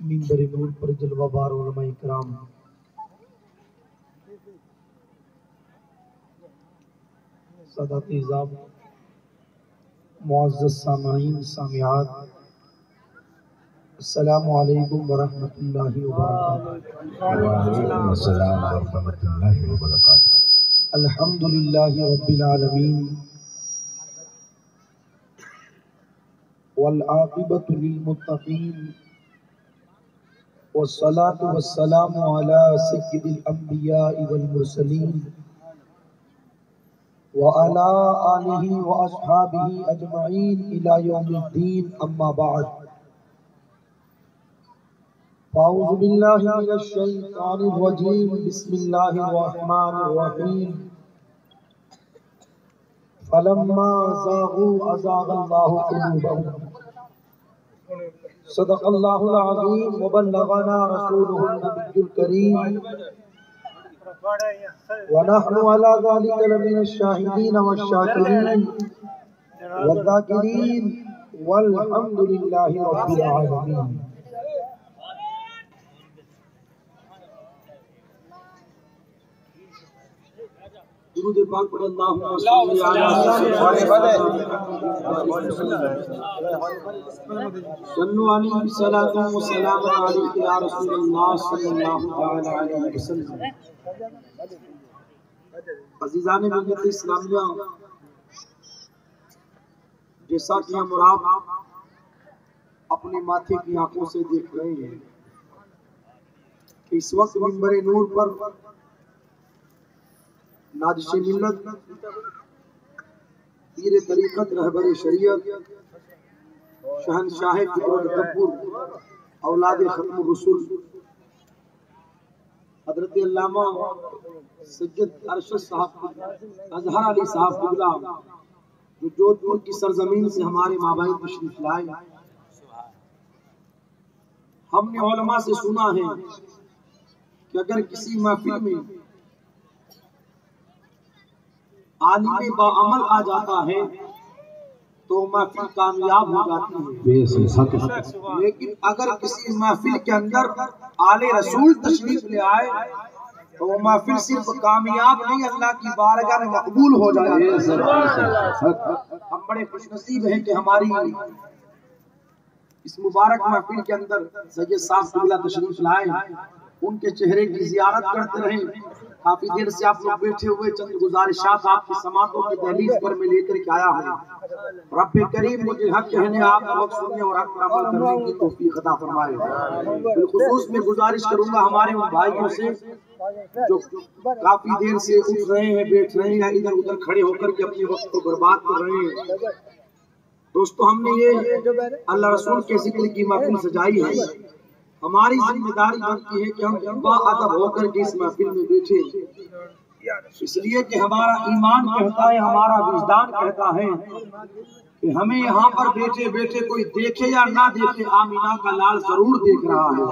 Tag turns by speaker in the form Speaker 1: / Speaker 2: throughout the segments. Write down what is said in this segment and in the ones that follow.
Speaker 1: منبر نور پر جلوہ بار علماء اکرام، سادات اعزام، معزز سامعین سامعات، السلام علیکم ورحمۃ اللہ وبرکاتہ۔
Speaker 2: وعلیکم السلام ورحمۃ اللہ وبرکاتہ۔
Speaker 1: الحمدللہ رب العالمین والعاقبۃ للمتقین والصلاة والسلام علی سید الانبیاء والمرسلین وعلی آلہ واصحابہ اجمعین الی یوم الدین، اما بعد اعوذ باللہ من الشیطان الرجیم، بسم اللہ الرحمن الرحیم۔ فلما زاغوا ازاغ اللہ قلوبہم، صدق اللہ العظیم وبلغنا رسولہ النبی الکریم، ونحن على ذلك لمن الشاہدین والشاکرین والذاکرین والحمد للہ رب العالمین۔ درود پاک پر اللہم صلی علیہ الصلاۃ والسلام علیک یا رسول اللہ صلی اللہ علیہ وسلم۔ عزیزان ملت اسلامیہ، جیسا کہ ہم اور آپ اپنے ماتھے کی آنکھوں سے دیکھ رہے ہیں کہ اس وقت منبر نور پر ناجش ملت، پیر طریقت، رہبر شریعت، شہنشاہ فکر تکبر، اولاد ختم الرسول حضرت علامہ سید ارشد صاحب اظہر علی صاحب قبلہ، جو جودھ پور کی سرزمین سے ہمارے مابین تشریف لائے، ہم نے علماء سے سنا ہے کہ اگر کسی محفل میں عالم باعمل آ جاتا ہے تو محفل کامیاب ہو جاتی ہے، لیکن اگر کسی محفل کے اندر آل رسول تشریف لے آئے تو وہ محفل صرف کامیاب نہیں، اللہ کی بارگاہ میں مقبول ہو جائے۔ ہم بڑے خوش نصیب ہیں کہ ہماری اس مبارک محفل کے اندر سید صاحب قبلہ تشریف لائے، ان کے چہرے کی زیارت کرتے رہیں۔ کافی دیر سے آپ لوگ بیٹھے ہوئے، چند گزارشات آپ کی سماعتوں کی دہلیز پر میں لے کر کے آیا ہوں۔ رب کریم مجھے حق کہنے، آپ حق سننے اور حق پر عمل کرنے کی توفیق عطا فرمائے۔ بالخصوص میں گزارش کروں گا ہمارے ان بھائیوں سے جو کافی دیر سے اٹھ رہے ہیں، بیٹھ رہے ہیں یا ادھر ادھر کھڑے ہو کر کے اپنے وقت کو برباد کر رہے ہیں۔ دوستو، ہم نے یہ اللہ رسول کے ذکر کی محفل سجائی ہے، ہماری ذمہ داری بنتی ہے کہ ہم با ادب ہو کر کے اس محفل میں بیٹھے، اس لیے کہ ہمارا ایمان کہتا ہے، ہمارا وجدان کہتا ہے کہ ہمیں یہاں پر بیٹھے بیٹھے کوئی دیکھے یا نہ دیکھے، آمینہ کا لال ضرور دیکھ رہا ہے۔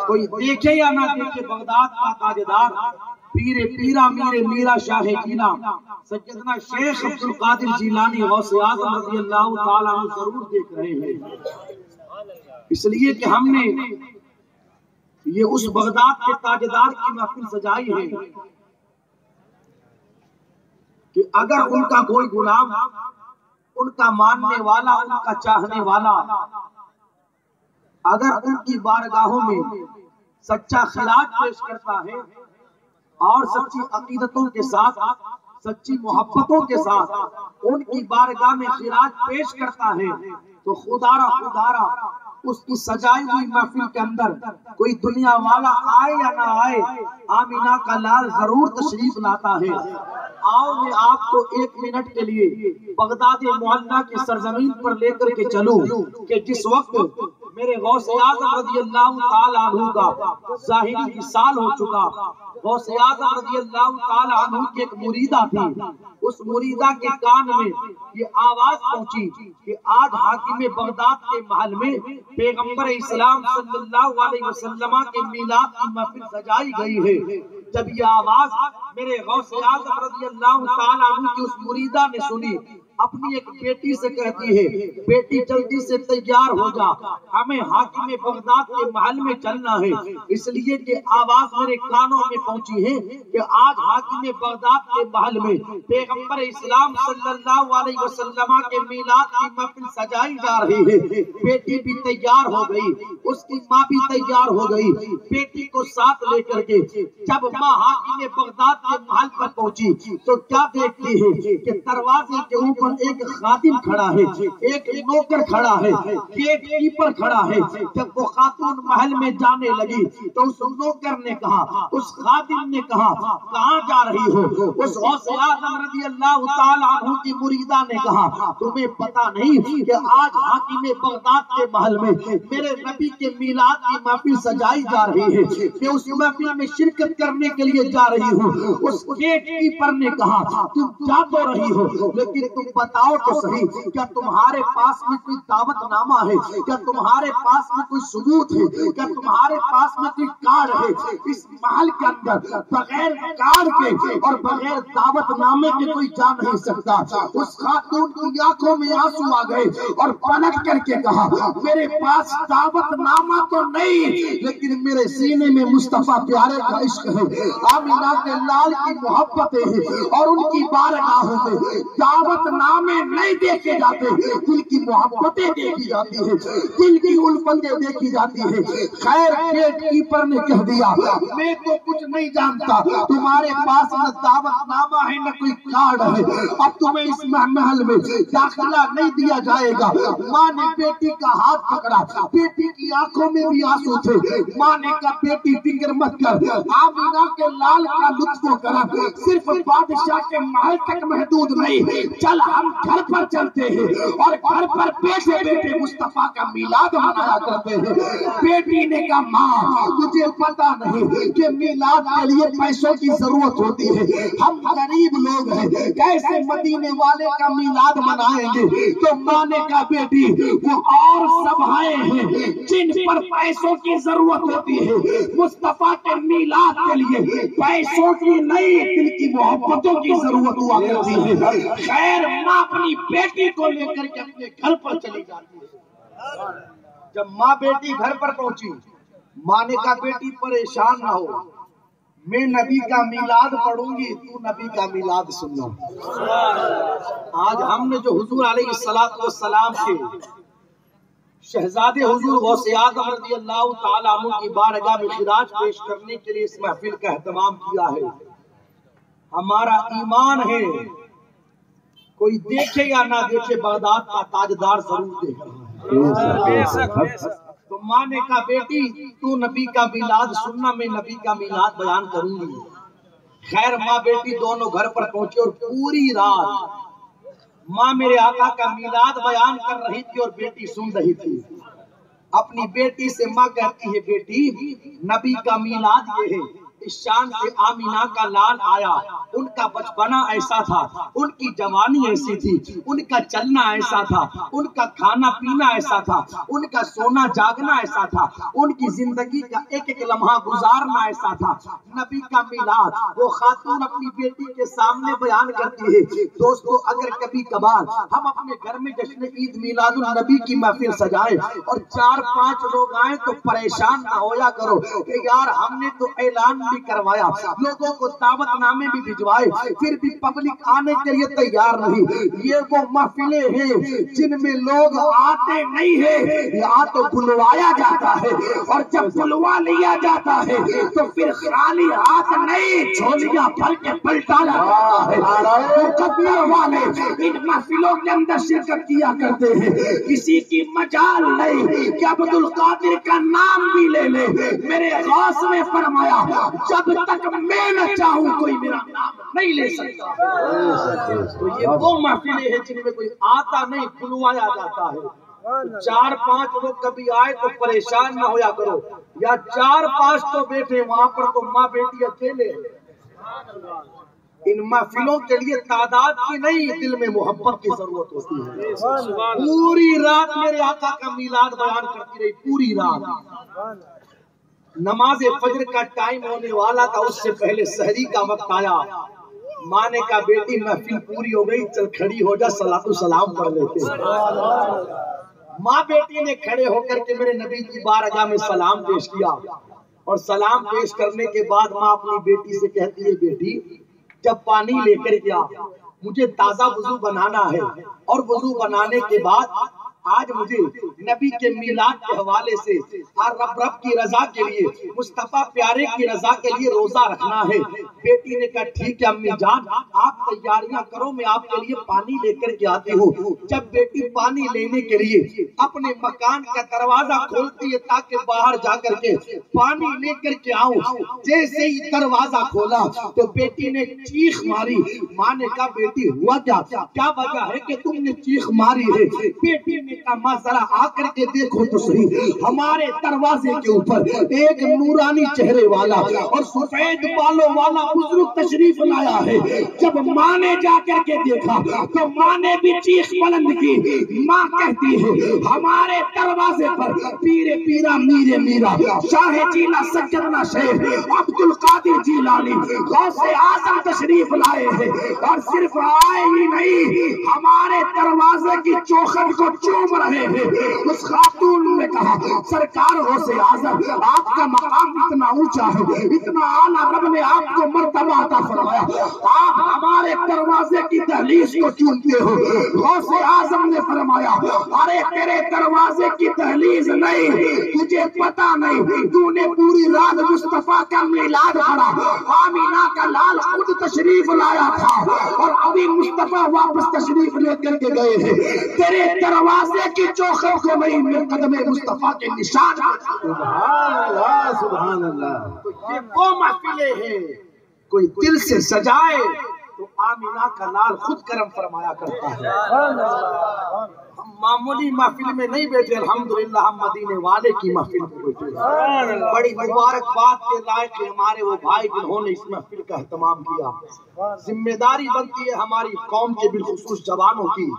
Speaker 1: کوئی دیکھے یا نہ دیکھے، بغداد کا تاجدار پیر پیرا میر میرا شاہ جینا سیدنا شیخ عبد القادر جیلانی غوث اعظم رضی اللہ تعالیٰ عنہ ضرور دیکھ رہے ہیں۔ اس لیے کہ ہم نے یہ اس بغداد کے تاجدار کی محفل سجائی ہے کہ اگر ان کا کوئی غلام، ان کا ماننے والا، ان کا چاہنے والا، اگر ان کی بارگاہوں میں سچا خراج پیش کرتا ہے اور سچی عقیدتوں کے ساتھ، سچی محبتوں کے ساتھ ان کی بارگاہ میں خراج پیش کرتا ہے تو خدارا خدارا اس کی سجائی ہوئی محفل کے اندر کوئی دنیا والا آئے یا نہ آئے، آمینہ کا لال ضرور تشریف لاتا ہے۔ آؤ میں آپ کو ایک منٹ کے لیے بغداد معلیٰ کی سرزمین پر لے کر کے چلوں کہ جس وقت میرے غوث اعظم رضی اللہ تعالیٰ عنہ کا ظاہری وصال ہو چکا، غوث اعظم رضی اللہ تعالیٰ عنہ کی ایک مریدہ تھی، اس مریدہ کے کان میں یہ آواز پہنچی کہ آج حاکم بغداد کے محل میں پیغمبر اسلام صلی اللہ علیہ وسلم کے میلاد کی محفل سجائی گئی ہے۔ جب یہ آواز میرے غوث اعظم رضی اللہ تعالیٰ عنہ کی اس مریدہ نے سنی اپنی ایک بیٹی سے کہتی ہے بیٹی جلدی سے تیار ہو جا، ہمیں حاکم بغداد کے محل میں چلنا ہے، اس لیے کہ آواز میرے کانوں میں پہنچی ہے کہ آج حاکم بغداد کے محل میں پیغمبر اسلام صلی اللہ علیہ وسلم کے میلاد کی محفل سجائی جا رہی ہے۔ بیٹی بھی تیار ہو گئی، اس کی ماں بھی تیار ہو گئی، بیٹی کو ساتھ لے کر کے جب ماں حاکم بغداد کے محل پر پہنچی تو کیا دیکھتی ہے کہ دروازے کے اوپر ایک خادم کھڑا ہے، ایک نوکر کھڑا ہے، گیٹ کیپر کھڑا ہے۔ جب وہ خاتون محل میں جانے لگی تو اس نوکر نے کہا، اس خادم نے کہا کہاں جا رہی ہو؟ اس غوث اعظم رضی اللہ تعالیٰ عنہ کی مریدہ نے کہا تمہیں پتا نہیں کہ آج حاکم بغداد کے محل میں میرے نبی کے میلاد کی محفل سجائی جا رہی ہے، میں اس محفل میں شرکت کرنے کے لیے جا رہی ہوں۔ اس گیٹ کیپر نے کہا تم جا تو رہی ہو لیکن تم بتاؤ تو صحیح، کیا تمہارے پاس میں کوئی دعوت نامہ ہے؟ کیا تمہارے پاس میں کوئی ثبوت ہے؟ کیا تمہارے پاس میں کوئی کارڈ ہے؟ اس محل کے اندر بغیر کارڈ کے اور بغیر دعوت نامے کے کوئی جا نہیں سکتا۔ اس خاتون کی آنکھوں میں آنسو آ گئے اور پلٹ کر کے کہا میرے پاس دعوت نامہ تو نہیں لیکن میرے سینے میں مصطفیٰ پیارے کا عشق ہے، آمینہ کے لال کی محبتیں ہیں اور ان کی بارگاہوں میں دعوت نامے نہیں دیکھے جاتے، دل کی محبتیں دیکھی جاتی ہیں، دل کی الفتیں دیکھی جاتی ہیں۔ خیر گیٹ کیپر نے کہہ دیا میں تو کچھ نہیں جانتا، تمہارے پاس نہ دعوت نامہ ہے نہ کوئی کارڈ ہے، اب تمہیں اس محل میں داخلہ نہیں دیا جائے گا۔ ماں نے بیٹی کا ہاتھ پکڑا، بیٹی کی آنکھوں میں بھی آنسو تھے، ماں نے کہا بیٹی فکر مت کر، آمینہ کے لال کا لطف کرا، صرف بادشاہ کے محل تک محدود نہیں، چل ہم گھر پر چلتے ہیں اور گھر پر بیٹھے بیٹھے مصطفیٰ کا میلاد منایا کرتے ہیں۔ بیٹی نے کہا ماں مجھے پتا نہیں کہ میلاد کے لیے پیسوں کی ضرورت ہوتی ہے، ہم غریب لوگ ہیں، کیسے مدینے والے کا میلاد منائیں گے؟ تو ماں نے کہا بیٹی وہ اور سبھائیں ہیں جن پر پیسوں کی ضرورت ہوتی ہے، مصطفیٰ کے میلاد کے لیے پیسوں کی نہیں دل کی محبتوں کی ضرورت ہوا کرتی ہے۔ خیر ماں اپنی بیٹی کو لے کر کے اپنے گھر پر چلی جاتی ہے۔ جب ماں بیٹی گھر پر پہنچی ماں نے کہا بیٹی پریشان نہ ہو، میں نبی کا میلاد پڑھوں گی، تو نبی کا میلاد سننا۔ آج ہم نے جو حضور علیہ السلام کے شہزادے حضور غوث اعظم رضی اللہ تعالیٰ عنہ کی بارگاہ میں خراج پیش کرنے کے لیے اس محفل کا اہتمام کیا ہے، ہمارا ایمان ہے کوئی دیکھے یا نہ دیکھے بغداد کا تاجدار ضرور دیکھ رہا ہے۔ تو ماں نے کہا بیٹی تو نبی کا میلاد سننا، میں نبی کا میلاد بیان کروں گی۔ خیر ماں بیٹی دونوں گھر پر پہنچے اور پوری رات ماں میرے آقا کا میلاد بیان کر رہی تھی اور بیٹی سن رہی تھی۔ اپنی بیٹی سے ماں کہتی ہے بیٹی نبی کا میلاد یہ ہے، اس شان سے آمینہ کا لال آیا، ان کا بچپنا ایسا تھا، ان کی جوانی ایسی تھی، ان کا چلنا ایسا تھا، ان کا کھانا پینا ایسا تھا، ان کا سونا جاگنا ایسا تھا، ان کی زندگی کا ایک ایک لمحہ گزارنا ایسا تھا۔ نبی کا میلاد وہ خاتون اپنی بیٹی کے سامنے بیان کرتی ہے۔ دوستو اگر کبھی کبھار ہم اپنے گھر میں جشن عید میلاد النبی کی محفل سجائے اور 4-5 لوگ آئیں تو پریشان نہ ہویا کرو کہ یار ہم نے تو اعلان بھی کروایا، لوگوں کو دعوت نامے بھی بھجوائے، پھر بھی پبلک آنے کے لیے تیار نہیں۔ یہ وہ محفلیں ہیں جن میں لوگ آتے نہیں ہیں، یا تو بلوایا جاتا ہے اور جب بلوا لیا جاتا ہے تو پھر خالی ہاتھ نہیں جھولیاں بھر کے پلٹا جاتا ہے۔ مقدر والے ان محفلوں کے اندر شرکت کیا کرتے ہیں، کسی کی مجال نہیں کہ عبد القادر کا نام بھی لے لے۔ میرے غوث نے فرمایا جب تک میں نہ چاہوں کوئی میرا نام نہیں لے سکتا۔ تو یہ وہ محفلیں ہیں جن میں کوئی آتا نہیں، بلوایا جاتا ہے۔ 4-5 لوگ کبھی آئے تو پریشان نہ ہویا کرو، یا 4-5 تو بیٹھے وہاں پر تو ماں بیٹی اکیلے۔ ان محفلوں کے لیے تعداد کی نہیں دل میں محبت کی ضرورت ہوتی ہے۔ پوری رات میرے آقا کا میلاد بیان کرتی رہی، پوری رات۔ نماز فجر کا ٹائم ہونے والا تھا، اس سے پہلے سحری کا وقت آیا، ماں نے کہا بیٹی محفل پوری ہو گئی، چل کھڑی ہو جا، صلاۃ و سلام پڑھ لیتے ہیں۔ ماں بیٹی نے کھڑے ہو کر کے میرے نبی کی بارگاہ میں سلام پیش کیا، اور سلام پیش کرنے کے بعد ماں اپنی بیٹی سے کہتی ہے بیٹی جب پانی لے کر گیا مجھے تازہ وضو بنانا ہے، اور وضو بنانے کے بعد آج مجھے نبی کے میلاد کے حوالے سے اور رب کی رضا کے لیے، مصطفیٰ پیارے کی رضا کے لیے روزہ رکھنا ہے۔ بیٹی نے کہا ٹھیک ہے امی جان آپ تیاریاں کرو، میں آپ کے لیے پانی لے کر کے آتی ہوں۔ جب بیٹی پانی لینے کے لیے اپنے مکان کا دروازہ کھولتی ہے تاکہ باہر جا کر کے پانی لے کر کے آؤں، جیسے ہی دروازہ کھولا تو بیٹی نے چیخ ماری۔ ماں نے کہا بیٹی ہوا کیا وجہ ہے کہ تم نے چیخ ماری ہے؟ بیٹی نے کہا ماں ذرا آ کر کے دیکھو تو صحیح، ہمارے دروازے کے اوپر ایک نورانی چہرے والا اور سفید بالوں والا بزرگ تشریف لایا ہے۔ جب ماں نے جا کر کے دیکھا تو ماں نے بھی چیخ بلند کی۔ ماں کہتی ہے ہمارے دروازے پر پیر پیرا میر میرا شاہ جیلا سجدنا شیخ عبد القادر جیلانی غوث اعظم تشریف لائے ہیں، اور صرف آئے ہی نہیں ہمارے دروازے کی چوکھٹ کو چوم رہے ہیں۔ اس خاتون نے کہا سرکار غوث اعظم آپ کا مقام اتنا اونچا ہے، اتنا اعلیٰ، رب نے آپ کو مرتبہ عطا فرمایا، آپ ہمارے دروازے کی دہلیز کو چومتے ہو۔ غوث اعظم نے فرمایا ارے تیرے دروازے کی دہلیز نہیں، تجھے پتا نہیں تو نے پوری رات مصطفیٰ کا میلاد پڑھا، آمینہ کا لال خود تشریف لایا تھا، اور ابھی مصطفیٰ واپس تشریف لے کر کے گئے ہیں، تیرے دروازے کی چوکھٹ کو نہیں میں قدم مصطفیٰ کے نشان۔
Speaker 2: سبحان اللہ سبحان اللہ۔
Speaker 1: یہ وہ محفلیں ہیں کوئی دل سے سجائے تو آمینہ کا لال خود کرم فرمایا کرتا ہے۔ ہم معمولی محفل میں نہیں بیٹھے، الحمدللہ ہم مدینے والے کی محفل میں بیٹھے۔ بڑی مبارک بات کے لائق ہمارے وہ بھائی جنہوں نے اس محفل کا اہتمام کیا۔ ذمہ داری بنتی ہے ہماری قوم کے بالخصوص جوانوں کی،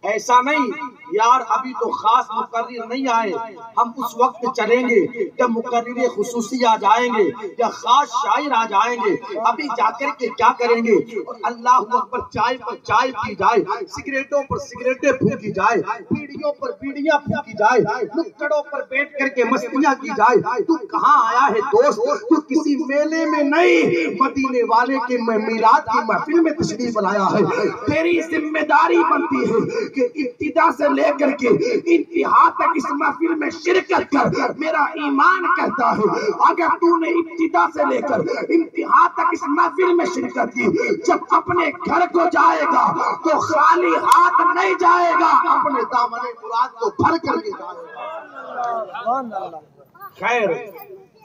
Speaker 1: ایسا نہیں یار ابھی تو خاص مقرر نہیں آئے، ہم اس وقت چلیں گے جب مقرر خصوصی آ جائیں گے یا خاص شاعر آ جائیں گے، ابھی جا کر کے کیا کریں گے؟ اور اللہ اکبر، چائے پر چائے پی جائے، سگریٹوں پر سگریٹیں پھونکی جائے، بیڑیوں پر بیڑیاں پھونکی جائے، نکڑوں پر بیٹھ کر کے مستیاں کی جائے۔ تو کہاں آیا ہے دوست؟ تو کسی میلے میں نہیں، مدینے والے کے میلاد کی محفل میں تشریف لایا ہے۔ تیری ذمہ داری بنتی ہے کہ ابتدا سے لے کر کے انتہا تک اس محفل میں شرکت کر۔ میرا ایمان کہتا ہے اگر تو نے ابتدا سے لے کر انتہا تک اس محفل میں شرکت کی، جب اپنے گھر کو جائے گا تو خالی ہاتھ نہیں جائے گا، اپنے دامن مراد کو بھر کر کے جائے گا۔ خیر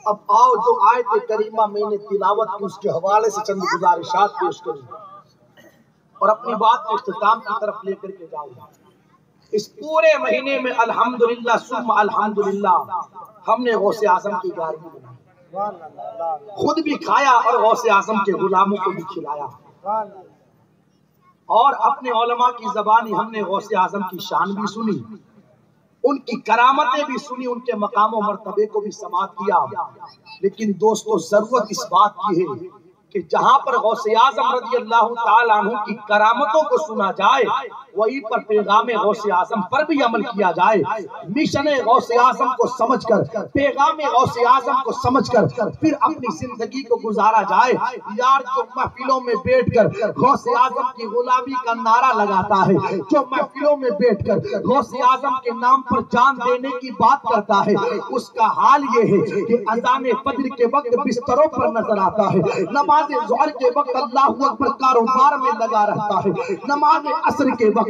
Speaker 1: اب آؤ جو آیت کریمہ میں نے تلاوت کی اس کے حوالے سے چند گزارشات پیش کریں اور اپنی بات کو اختتام کی طرف لے کر کے جاؤں گا۔ اس پورے مہینے میں الحمدللہ ثم الحمدللہ ہم نے غوث اعظم کی گارگی بنائی، خود بھی کھایا اور غوث اعظم کے غلاموں کو بھی کھلایا، اور اپنے علماء کی زبانی ہم نے غوث اعظم کی شان بھی سنی، ان کی کرامتیں بھی سنی، ان کے مقام و مرتبے کو بھی سماعت کیا۔ لیکن دوستو ضرورت اس بات کی ہے کہ جہاں پر غوث اعظم رضی اللہ تعالیٰ عنہ کی کرامتوں کو سنا جائے وہیں پر پیغام غوث اعظم پر بھی عمل کیا جائے۔ مشن غوث اعظم کو سمجھ کر، پیغام غوث اعظم کو سمجھ کر پھر اپنی زندگی کو گزارا جائے۔ یار جو محفلوں میں بیٹھ کر غوث اعظم کی غلامی کا نعرہ لگاتا ہے، جو محفلوں میں بیٹھ کر غوث اعظم کے نام پر جان دینے کی بات کرتا ہے، اس کا حال یہ ہے کہ اذان فجر کے وقت بستروں پر نظر آتا ہے، نماز ظہر کے وقت اللہ اکبر کاروبار میں لگا رہتا ہے، نماز عصر کے وقت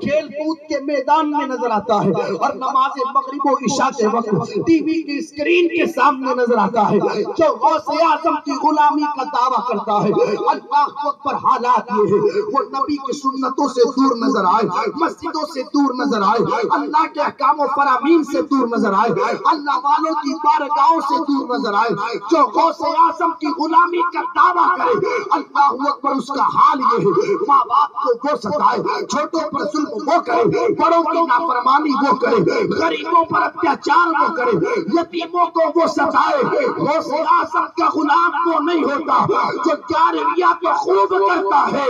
Speaker 1: کھیل کود کے میدان میں نظر آتا ہے، اور نماز مغرب و عشاء کے وقت ٹی وی کی اسکرین کے سامنے نظر آتا ہے۔ جو غوث اعظم کی غلامی کا دعویٰ کرتا ہے، اللہ اکبر حالات یہ ہے وہ نبی کی سنتوں سے دور نظر آئے، مسجدوں سے دور نظر آئے، اللہ کے احکام و فرامین سے دور نظر آئے، اللہ والوں کی بارگاہوں سے دور نظر آئے۔ جو غوث اعظم کی غلامی کا دعویٰ کرے، اللہ اکبر، اس کا حال یہ ہے ماں باپ کو وہ ستائے، چھوٹوں پر ظلم وہ کرے، بڑوں کی نافرمانی وہ کرے، غریبوں پر اتیاچار وہ کرے، یتیموں کو وہ ستائے۔ غوث اعظم کا غلام وہ نہیں ہوتا جو جارویہ تو خوب کرتا ہے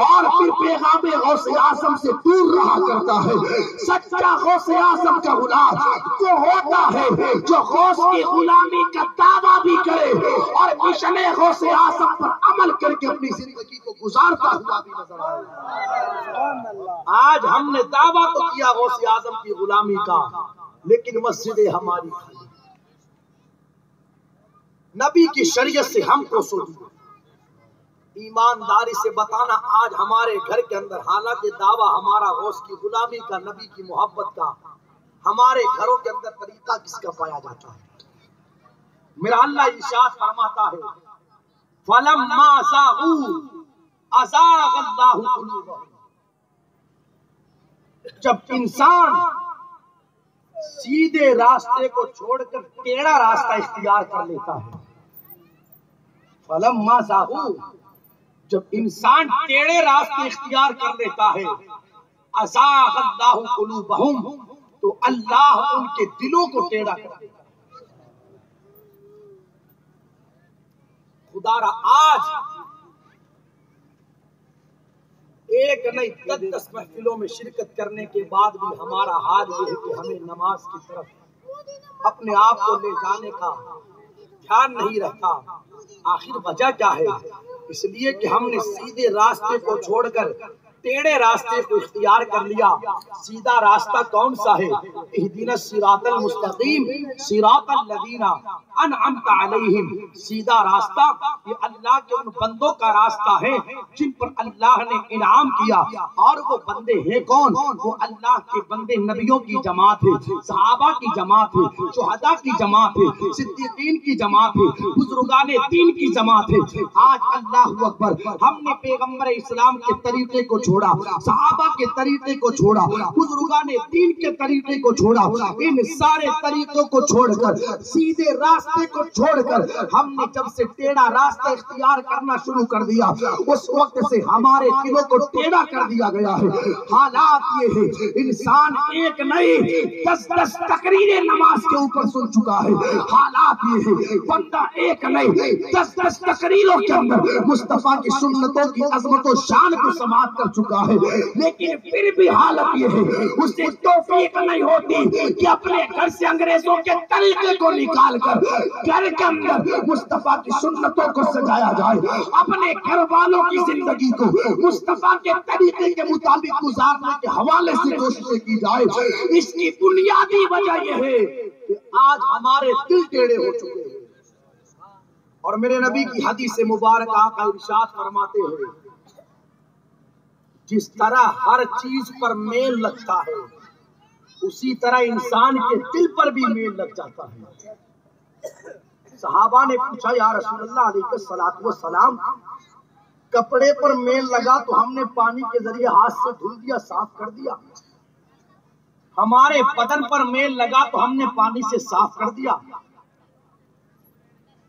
Speaker 1: اور پھر پیغام غوث اعظم سے دور رہا کرتا ہے۔ سچا غوث اعظم کا غلام وہ ہوتا ہے جو غوث کی غلامی کا دعویٰ بھی کرے اور مشن غوث اعظم پر عمل کر کے اپنی زندگی کو گزارتا ہوا بھی نظر آئے۔ آج ہم نے دعویٰ تو کیا غوث اعظم کی غلامی کا، لیکن مسجدیں ہماری خالی۔ نبی کی شریعت سے ہم کو سوچو، ایمانداری سے بتانا آج ہمارے گھر کے اندر حالانکہ دعویٰ ہمارا غوث کی غلامی کا، نبی کی محبت کا، ہمارے گھروں کے اندر طریقہ کس کا پایا جاتا ہے؟ میرا اللہ ارشاد فرماتا ہے فَلَمَّا زَاغُوا أَزَاغَ اللَّهُ قُلُوبَهُمْ۔ جب انسان سیدھے راستے کو چھوڑ کر ٹیڑھا راستہ اختیار کر لیتا ہے، فَلَمَّا زَاغُوا، جب انسان ٹیڑھے راستے اختیار کر لیتا ہے، أَزَاغَ اللَّهُ قُلُوبَهُمْ، تو اللہ ان کے دلوں کو ٹیڑھا کر دیتا ہے۔ خدا را آج ایک نہیں 10 محفلوں میں شرکت کرنے کے بعد بھی ہمارا حال یہ ہے کہ ہمیں نماز کی طرف اپنے آپ کو لے جانے کا دھیان نہیں رہتا۔ آخر وجہ کیا ہے؟ اس لیے کہ ہم نے سیدھے راستے کو چھوڑ کر ٹیڑھے راستے کو اختیار کر لیا۔ سیدھا راستہ کون سا ہے؟ اہدنا الصراط المستقیم صراط الذین انعمت علیہم، سیدھا راستہ یہ اللہ کے ان بندوں کا راستہ ہے جن پر اللہ نے انعام کیا۔ اور وہ بندے ہیں کون؟ وہ اللہ کے بندے، نبیوں کی جماعت ہے، صحابہ کی جماعت ہے، شہداء کی جماعت ہے، صدیقین کی جماعت ہے، بزرگان دین کی جماعت ہے۔ آج اللہ اکبر، ہم نے پیغمبر اسلام کے طریقے کو چھوڑا، صحابہ کے طریقے کو چھوڑا، بزرگان دین کے طریقے کو چھوڑا، ان سارے طریقوں کو چھوڑ کر، سیدھے راستے کو چھوڑ کر ہم نے جب سے ٹیڑھا راستہ اختیار کرنا شروع کر دیا، اس وقت سے ہمارے دلوں کو ٹیڑھا کر دیا گیا ہے۔ حالات یہ ہے، انسان ایک نہیں 10 تقریریں نماز کے اوپر سن چکا ہے۔ حالات یہ ہے، بندہ ایک نہیں 10 تقریروں کے اندر مصطفیٰ کی سنتوں کی عظمت و شان کو سماعت کر چکا ہے، لیکن پھر بھی حالت یہ ہے اسے توفیق نہیں ہوتی کہ اپنے گھر سے انگریزوں کے طریقے کو نکال کر گھر کے اندر مصطفیٰ کی سنتوں کو سجایا جائے، اپنے گھر والوں کی زندگی کو مصطفیٰ کے طریقے کے مطابق گزارنے کے حوالے سے کوششیں کی جائے۔ اس کی بنیادی وجہ یہ ہے کہ آج ہمارے دل ٹیڑھے ہو چکے ہیں۔ اور میرے نبی کی حدیث مبارک آقا ارشاد فرماتے ہیں جس طرح ہر چیز پر میل لگتا ہے اسی طرح انسان کے دل پر بھی میل لگ جاتا ہے۔ صحابہ نے پوچھا یا رسول اللہ علیہ الصلوۃ والسلام، کپڑے پر میل لگا تو ہم نے پانی کے ذریعے ہاتھ سے دھل دیا، صاف کر دیا، ہمارے بدن پر میل لگا تو ہم نے پانی سے صاف کر دیا،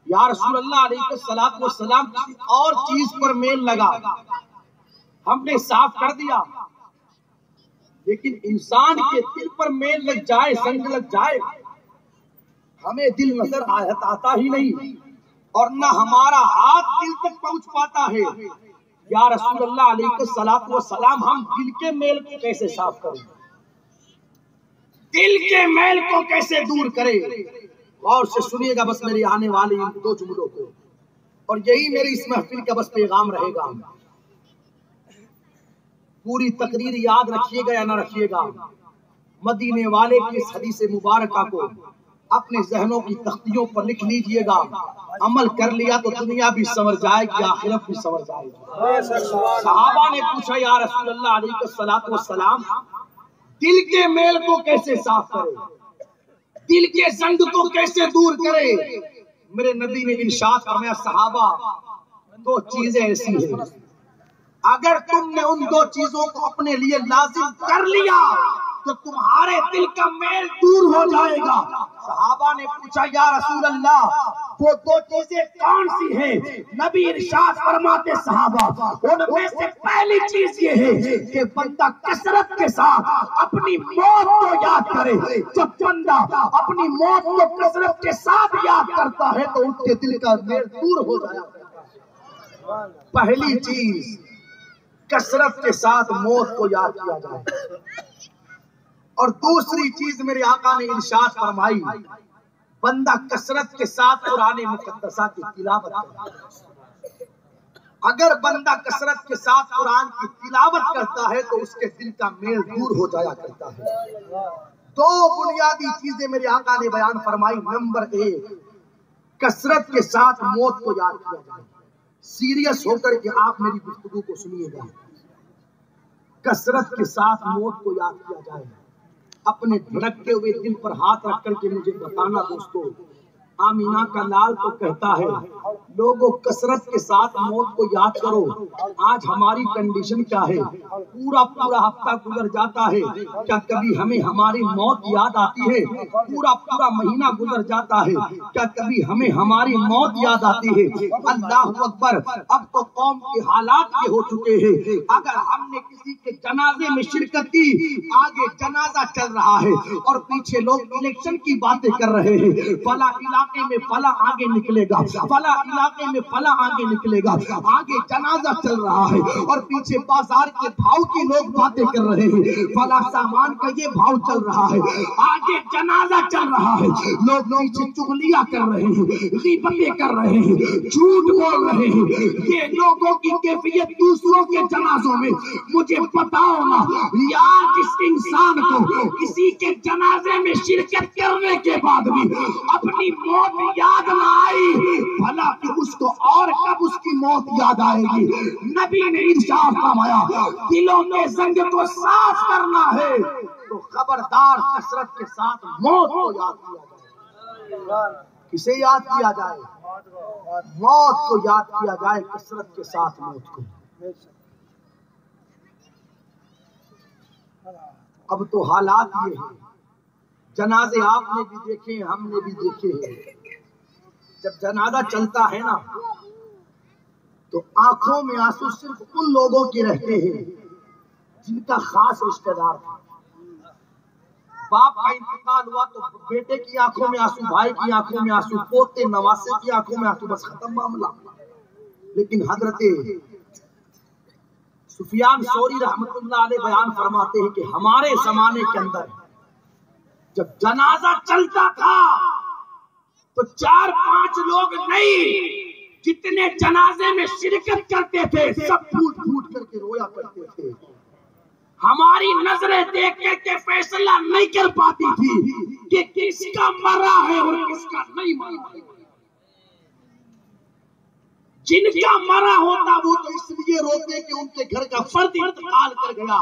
Speaker 1: یا رسول اللہ علیہ الصلوۃ والسلام کسی اور چیز پر میل لگا ہم نے صاف کر دیا، لیکن انسان کے دل پر میل لگ جائے، زنگ لگ جائے، ہمیں دل نظر آتا ہی نہیں اور نہ ہمارا ہاتھ دل تک پہنچ پاتا ہے۔ یا رسول اللہ علیہ الصلوۃ والسلام، ہم دل کے میل کو کیسے صاف کریں؟ دل کے میل کو کیسے دور کریں؟ غور سے سنیے گا بس میری آنے والی ان 2 جملوں کو، اور یہی میری اس محفل کا بس پیغام رہے گا۔ پوری تقریر یاد رکھیے گا یا نہ رکھیے گا، مدینے والے کی اس حدیث مبارکہ کو اپنے ذہنوں کی تختیوں پر لکھ لیجئے گا۔ عمل کر لیا تو دنیا بھی سنور جائے گی، آخرت بھی سنور جائے گی۔ صحابہ نے پوچھا یا رسول اللہ علیہ الصلوۃ والسلام، دل کے میل کو کیسے صاف کرے، دل کے زنگ کو کیسے دور کرے؟ میرے نبی نے ارشاد فرمایا صحابہ 2 چیزیں ایسی ہیں، اگر تم نے ان 2 چیزوں کو اپنے لیے لازم کر لیا تو تمہارے دل کا میل دور ہو جائے گا۔ صحابہ نے پوچھا یا رسول اللہ وہ دو چیزیں کون سی ہیں؟ نبی ارشاد فرماتے صحابہ ان میں سے پہلی چیز یہ ہے کہ بندہ کثرت کے ساتھ اپنی موت کو یاد کرے۔ جب بندہ اپنی موت کو کثرت کے ساتھ یاد کرتا ہے تو اس کے دل کا میل دور ہو جائے گا۔ پہلی چیز کثرت کے ساتھ موت کو یاد کیا جائے، اور دوسری چیز میرے آقا نے ارشاد فرمائی بندہ کثرت کے ساتھ قرآن مقدسہ کی تلاوت کرے۔ اگر بندہ کثرت کے ساتھ قرآن کی تلاوت کرتا ہے تو اس کے دل کا میل دور ہو جایا کرتا ہے۔ دو بنیادی چیزیں میرے آقا نے بیان فرمائی۔ نمبر ایک، کثرت کے ساتھ موت کو یاد کیا جائے۔ سیریس ہو کر کے آپ میری گفتگو کو سنیے گا۔ کثرت کے ساتھ موت کو یاد کیا جائے۔ اپنے دھڑکتے ہوئے دل پر ہاتھ رکھ کر کے مجھے بتانا دوستو، آمینہ کا لال تو کہتا ہے لوگوں کثرت کے ساتھ موت کو یاد کرو۔ آج ہماری کنڈیشن کیا ہے؟ پورا ہفتہ گزر جاتا ہے، کیا کبھی ہمیں ہماری موت یاد آتی ہے؟ پورا مہینہ گزر جاتا ہے، کیا کبھی ہمیں ہماری موت یاد آتی ہے؟ اللہ اکبر، اب تو قوم کے حالات یہ ہو چکے ہیں، اگر ہم نے کسی کے جنازے میں شرکت کی، آگے جنازہ چل رہا ہے اور پیچھے لوگ الیکشن کی باتیں کر رہے ہیں، فلاں علاقے میں فلاں آگے نکلے گا، فلاں علاقے میں فلاں آگے نکلے گا، آگے جنازہ چل رہا ہے اور پیچھے بازار کے بھاؤ کی لوگ باتیں کر رہے ہیں، فلاں سامان کا یہ بھاؤ چل رہا ہے، آگے جنازہ چل رہا ہے، لوگ پیچھے چغلیاں کر رہے ہیں، غیبتیں کر رہے ہیں، جھوٹ بول رہے ہیں۔ یہ لوگوں کی کیفیت دوسروں کے جنازوں میں، مجھے بتاؤ نا یار، جس انسان کو کسی کے جنازے میں شرکت کرنے کے بعد بھی اپنی موت یاد نہ آئی، بھلا پھر اس کو اور کب اس کی موت یاد آئے گی؟ نبی نے ارشاد فرمایا دلوں کے زنگ کو صاف کرنا ہے تو خبردار کثرت کے ساتھ موت کو یاد کیا جائے۔ کسے یاد کیا جائے؟ موت کو یاد کیا جائے، کثرت کے ساتھ موت کو۔ اب تو حالات یہ ہیں، جنازے آپ نے بھی دیکھے، ہم نے بھی دیکھے ہیں، جب جنازہ چلتا ہے نا تو آنکھوں میں آنسو صرف ان لوگوں کے رہتے ہیں جن کا خاص رشتہ دار تھا۔ باپ کا انتقال ہوا تو بیٹے کی آنکھوں میں آنسو، بھائی کی آنکھوں میں آنسو، پوتے نواسے کی آنکھوں میں آنسو، بس ختم معاملہ۔ لیکن حضرت سفیان ثوری رحمت اللہ علیہ بیان فرماتے ہیں کہ ہمارے زمانے کے اندر جب جنازہ چلتا تھا تو 4-5 لوگ نہیں، جتنے جنازے میں شرکت کرتے تھے سب پھوٹ پھوٹ کر کے رویا کرتے تھے۔ ہماری نظریں دیکھ کے فیصلہ نہیں کر پاتی تھی کہ کس کا مرا ہے اور کس کا نہیں مرا ہے۔ جن کا مرا ہوتا وہ تو اس لیے روتے کہ ان کے گھر کا فرد انتقال کر گیا،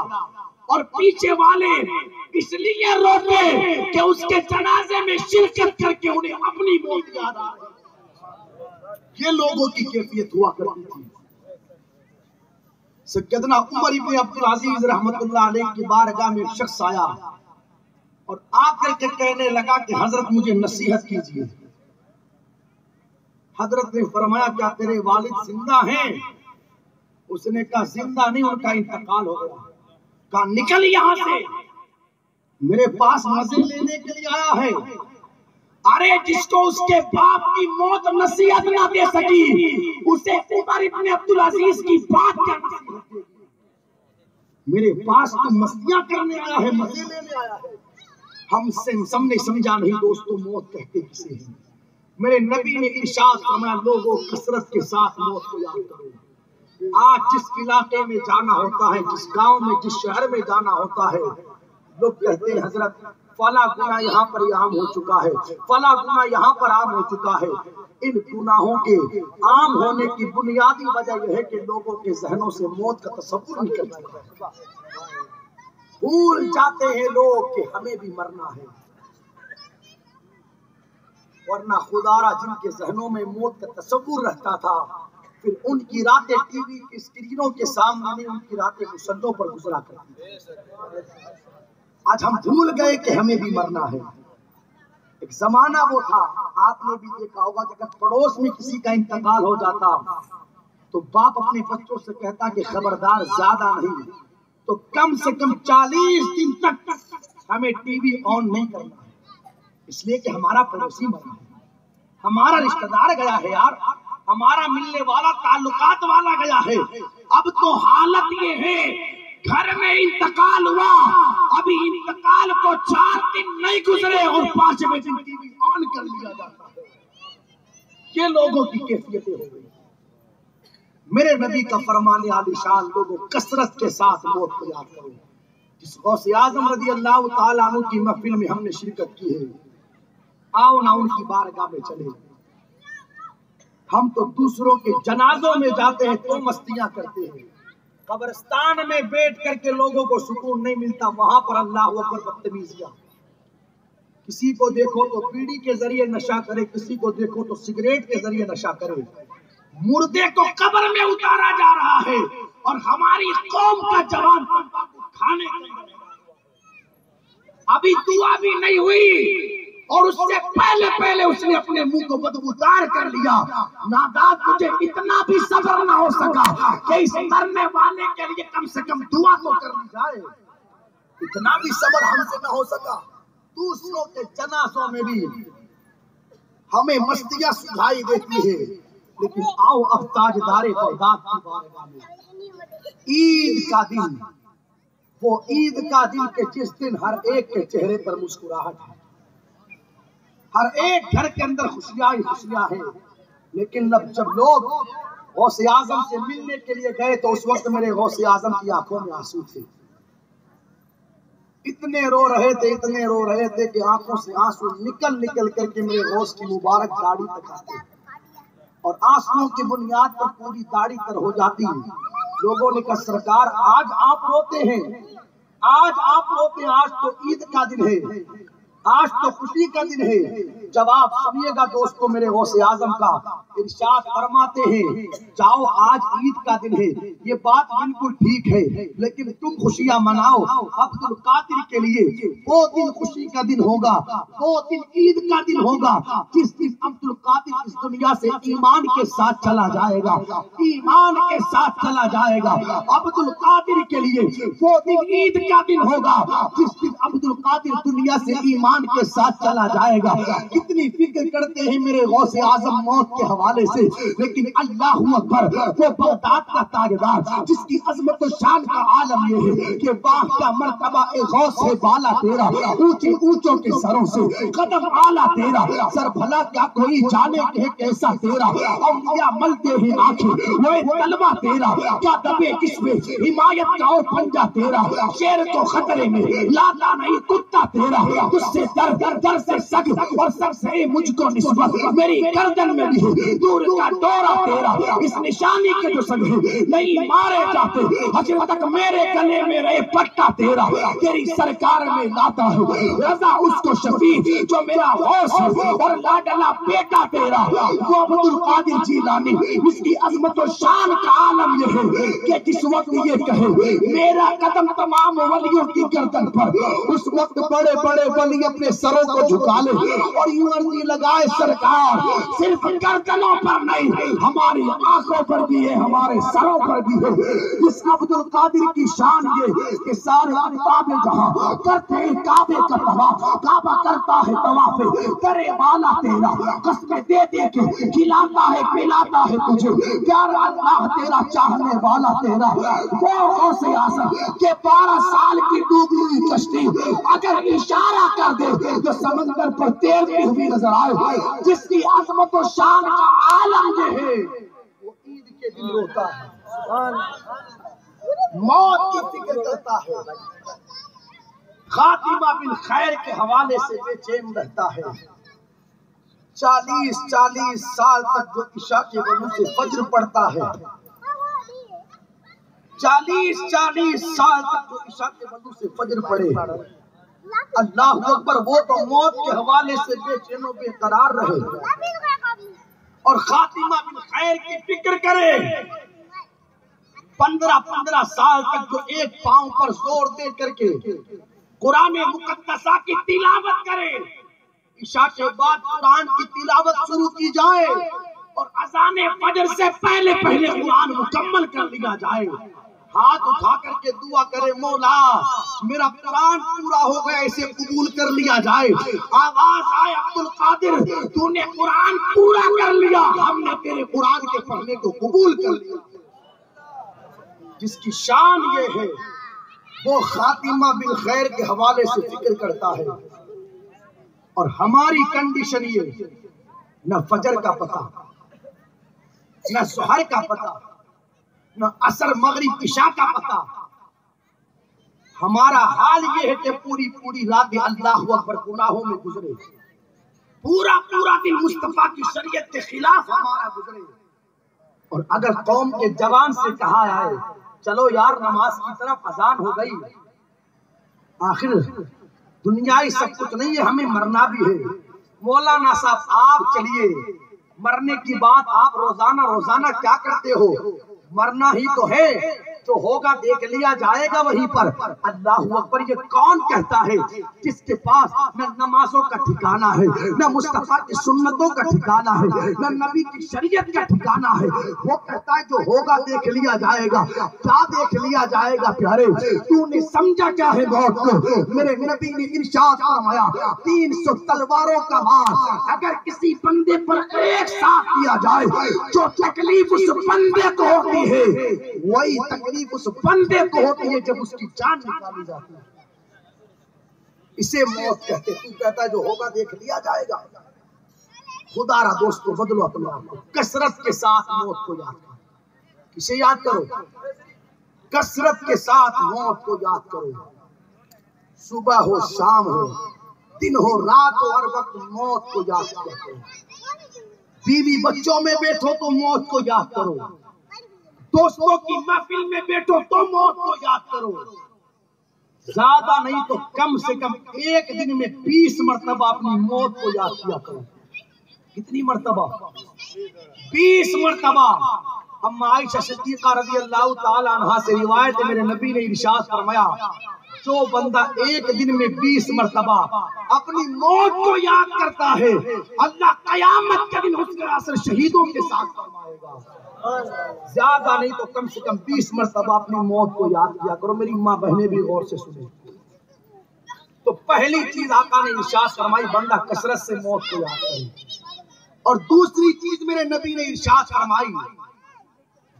Speaker 1: اور پیچھے والے اس لیے روتے کہ اس کے جنازے میں شرکت کر کے انہیں اپنی موت یاد آ گئی۔ یہ لوگوں کی کیفیت ہوا کرتی تھی۔ سیدنا عمر ابن عبدالعزیز رحمت اللہ علیہ کی بارگاہ میں ایک شخص آیا اور آ کر کے کہنے لگا کہ حضرت مجھے نصیحت کیجیے۔ حضرت نے فرمایا کیا تیرے والد زندہ ہیں؟ اس نے کہا زندہ نہیں، ان کا انتقال ہو گیا۔ کہا نکل یہاں سے، میرے پاس مزے لینے کے لیے آیا ہے۔ ارے جس کو اس کے باپ کی موت نصیحت نہ دے سکی، اسے عمر ابن عبدالعزیز کی بات کیا نصیحت دے گی؟ میرے پاس تو مستیاں کرنے آیا ہے، مزے لینے آیا ہے۔ ہم نے سمجھا نہیں دوستو موت کہتے کسے ہیں۔ میرے نبی نے ارشاد فرمایا لوگوں کثرت کے ساتھ موت کو یاد کرو۔ آج جس علاقے میں جانا ہوتا ہے، جس گاؤں میں، جس شہر میں جانا ہوتا ہے، لوگ کہتے ہیں حضرت فلاں گناہ یہاں پر عام ہو چکا ہے، فلاں گناہ یہاں پر عام ہو چکا ہے۔ ان گناہوں کے عام ہونے کی بنیادی وجہ یہ ہے کہ لوگوں کے ذہنوں سے موت کا تصور نکل چکا ہے۔ بھول جاتے ہیں لوگ کہ ہمیں بھی مرنا ہے، ورنہ خدارا جن کے ذہنوں میں موت کا تصور رہتا تھا، پھر ان کی راتیں ٹی وی کی اسکرینوں کے سامنے، ان کی راتیں مصلوں پر گزرا کرتی۔ آج ہم بھول گئے کہ ہمیں بھی مرنا ہے. ایک زمانہ وہ تھا، آپ نے بھی دیکھا ہوگا کہ اگر پڑوس میں کسی کا انتقال ہو جاتا تو باپ اپنے بچوں سے کہتا کہ خبردار زیادہ نہیں تو کم سے کم 40 دن تک ہمیں ٹی وی آن نہیں کرنا ہے، اس لیے کہ ہمارا پڑوسی مرا ہے، ہمارا رشتہ دار گیا ہے یار، ہمارا ملنے والا تعلقات والا گیا ہے. اب تو حالت یہ ہے گھر میں انتقال ہوا، ابھی انتقال کو 4 دن نہیں گزرے اور 5ویں دن ٹی وی آن کر لیا جاتا ہے. یہ لوگوں کی کیفیتیں ہو گئی. میرے نبی کا فرمان عالی شان، لوگوں کثرت کے ساتھ موت کو یاد کرو. جس غوث اعظم رضی اللہ تعالیٰ عنہ کی محفل میں ہم نے شرکت کی ہے، آؤ نہ ان کی بارگاہ میں چلے. ہم تو دوسروں کے جنازوں میں جاتے ہیں تو مستیاں کرتے ہیں، قبرستان میں بیٹھ کر کے لوگوں کو سکون نہیں ملتا، وہاں پر اللہ اکبر بدتمیزیاں. کسی کو دیکھو تو بیڑی کے ذریعے نشہ کرے، کسی کو دیکھو تو سگریٹ کے ذریعے نشہ کرے. مردے کو قبر میں اتارا جا رہا ہے اور ہماری قوم کا جوان کھانے ابھی دعا بھی نہیں ہوئی اور اس سے پہلے اس نے اپنے منہ کو بدبودار کر لیا. ناداد تجھے اتنا بھی صبر نہ ہو سکا کہ اس مرنے والے کے لیے کم سے کم دعا تو کر لی جائے. اتنا بھی صبر ہم سے نہ ہو سکا. دوسروں کے جنازوں میں بھی ہمیں مستیاں سجھائی دیتی ہے، لیکن آؤ اب تاجدار بغداد کی بارگاہ میں. عید کا دن، وہ عید کا دن کہ جس دن ہر ایک کے چہرے پر مسکراہٹ ہے، ہر ایک گھر کے اندر خوشیاں ہی خوشیاں ہیں. لیکن جب لوگ غوث اعظم سے ملنے کے لیے گئے تو اس وقت میرے غوث اعظم کی آنکھوں میں آنسو تھے. اتنے رو رہے تھے کہ آنکھوں سے آنسو نکل کر کے میرے غوث کی مبارک داڑھی تک آتے اور آنسوؤں کی بنیاد پر پوری داڑھی تر ہو جاتی. لوگوں نے کہا سرکار آج آپ روتے ہیں، آج تو عید کا دن ہے، آج تو خوشی کا دن ہے. جواب سنیے گا دوستو میرے غوث اعظم کا. ارشاد فرماتے ہیں جاؤ آج عید کا دن ہے، یہ بات بالکل ٹھیک ہے، لیکن تم خوشیاں مناؤ. عبد القادر کے لیے وہ دن خوشی کا دن ہوگا، وہ دن عید کا دن ہوگا جس دن عبد القادر اس دنیا سے ایمان کے ساتھ چلا جائے گا، ایمان کے ساتھ چلا جائے گا. عبد القادر کے لیے وہ دن عید کا دن ہوگا جس دن عبد القادر دنیا سے ایمان کے ساتھ چلا جائے گا. کتنی فکر کرتے ہیں میرے غوث اعظم موت کے حوالے سے، لیکن اللہ اکبر، وہ بغداد کا تاجدار جس کی عظمت و شان کا عالم یہ ہے کہ واہ کا مرتبہ اے غوث سے بالا تیرا، اونچے اونچوں کے سروں سے قدم آلہ تیرا، سر بھلا کیا کوئی جانے کہ کیسا تیرا، اولیاء ملتے ہیں آنکھیں وہ طلبہ تیرا، کیا دبے کس میں حمایت کا اور پنجہ تیرا، شیر تو خطرے میں لاتا نہیں کتا تیرا، تجھ سے در سے سگ اور سگ سے مجھ کو نسبت، میری گردن میں بھی دور کا ڈورا تیرا، اس نشانی کے جو سگ نہیں مارے جاتے، حشر تک میرے گلے میں رہے پٹا تیرا. تیری سرکار میں لاتا ہے رضا اس کو شفیع جو میرا غوث ہے اور لاڈلا بیٹا تیرا. وہ عبد القادر جیلانی اس کی عظمت و شان کا عالم یہ ہے کہ جس وقت یہ کہے میرا قدم تمام ولیوں کی گردن پر، اس وقت بڑے بڑے ولی اپنے سروں کو جھکا لے اور یوں عرضی لگائے سرکار صرف گردنوں پر نہیں، ہماری آنکھوں پر بھی ہے، ہمارے سروں پر بھی ہے. اس عبد القادر کی شان یہ کہ سارے اقطاب جہاں کرتے ہیں کعبے کا طواف، کعبہ کرتا ہے طواف کرے والا تیرا، قسمیں دے دے کے کھلاتا ہے پلاتا ہے تجھے، پیار اللہ تیرا چاہنے والا تیرا. وہ غوث اعظم کہ 12 سال کی ڈوبی ہوئی کشتی اگر اشارہ کر دے تو سمندر پر تیرتی ہوئی نظر آئے، جس کی عظمت و شان کا عالم یہ ہے وہ عید کے دن روتا ہے، موت کی فکر کرتا ہے، خاتمہ بالخیر کے حوالے سے بے چین رہتا ہے. 40 سال تک جو عشاء کے وضو سے فجر پڑتا ہے، 40 سال تک جو عشاء کے وضو سے فجر پڑے، اللہ اکبر، وہ تو موت کے حوالے سے بے چین و بے قرار رہے اور خاتمہ بالخیر کی فکر کرے. 15 سال تک جو ایک پاؤں پر زور دے کر کے قرآن مقدسہ کی تلاوت کریں، عشاء کے بعد قرآن کی تلاوت شروع کی جائے اور اذان فجر سے پہلے قرآن مکمل کر لیا جائے، ہاتھ اٹھا کر کے دعا کرے مولا میرا قرآن پورا ہو گیا اسے قبول کر لیا جائے، آواز آئے عبد القادر تو نے قرآن پورا کر لیا، ہم نے تیرے قرآن کے پڑھنے کو قبول کر لیا۔ جس کی شان یہ ہے وہ خاتمہ بالخیر کے حوالے سے فکر کرتا ہے، اور ہماری کنڈیشن یہ نہ فجر کا پتہ، نہ ظہر کا پتہ، نہ عصر مغرب عشاء کا پتہ، ہمارا حال یہ ہے کہ پوری رات اللہ اکبر گناہوں میں گزرے، پورا دن مصطفیٰ کی شریعت کے خلاف ہمارا گزرے، اور اگر قوم کے جوان سے کہا ہے چلو یار نماز کی طرف اذان ہو گئی، آخر دنیائی سب کچھ نہیں ہے، ہمیں مرنا بھی ہے، مولانا صاحب آپ چلیے مرنے کی بات آپ روزانہ کیا کرتے ہو، مرنا ہی تو ہے، جو ہوگا دیکھ لیا جائے گا وہیں پر، اللہ اکبر یہ کون کہتا ہے جس کے پاس نہ نمازوں کا ٹھکانہ ہے، نہ مصطفیٰ کی سنتوں کا ٹھکانہ ہے، نہ نبی کی شریعت کا ٹھکانہ ہے، وہ کہتا ہے جو ہوگا دیکھ لیا جائے گا، کیا دیکھ لیا جائے گا پیارے، تو نے سمجھا کیا ہے موت کو، میرے نبی نے ارشاد فرمایا 300 تلواروں کا وار اگر کسی بندے پر ایک ساتھ کیا جائے، جو تکلیف اس بندے کو ہوتی ہے وہی تکلیف اس بندے کو ہوتی ہے جب اس کی جان نکالی جاتی ہے، اسے موت کہتے ہیں۔ تو کہتا ہے جو ہوگا دیکھ لیا جائے گا، خدا را دوستو بدلو اپنے آپ کو، کثرت کے ساتھ موت کو یاد کرو، کسے یاد کرو؟ کثرت کے ساتھ موت کو یاد کرو، صبح ہو شام ہو دن ہو رات ہو ہر وقت موت کو یاد کرو، بیوی بچوں میں بیٹھو تو موت کو یاد کرو، دوستوں کی محفل میں بیٹھو تو موت کو یاد کرو، زیادہ نہیں تو کم سے کم ایک دن میں 20 مرتبہ اپنی موت کو یاد کیا کرو۔ کتنی مرتبہ؟ 20 مرتبہ۔ اما عائشہ صدیقہ رضی اللہ تعالی عنہا سے روایت ہے، میرے نبی نے ارشاد فرمایا جو بندہ ایک دن میں 20 مرتبہ اپنی موت کو یاد کرتا ہے اللہ قیامت کے دن اس کا اثر شہیدوں کے ساتھ فرمائے گا۔ زیادہ نہیں تو کم سے کم 20 مرتبہ اپنی موت کو یاد کیا کرو۔ میری ماں بہنیں بھی غور سے سنیں۔ تو پہلی چیز آقا نے ارشاد فرمائی بندہ کثرت سے موت کو یاد کرے، اور دوسری چیز میرے نبی نے ارشاد فرمائی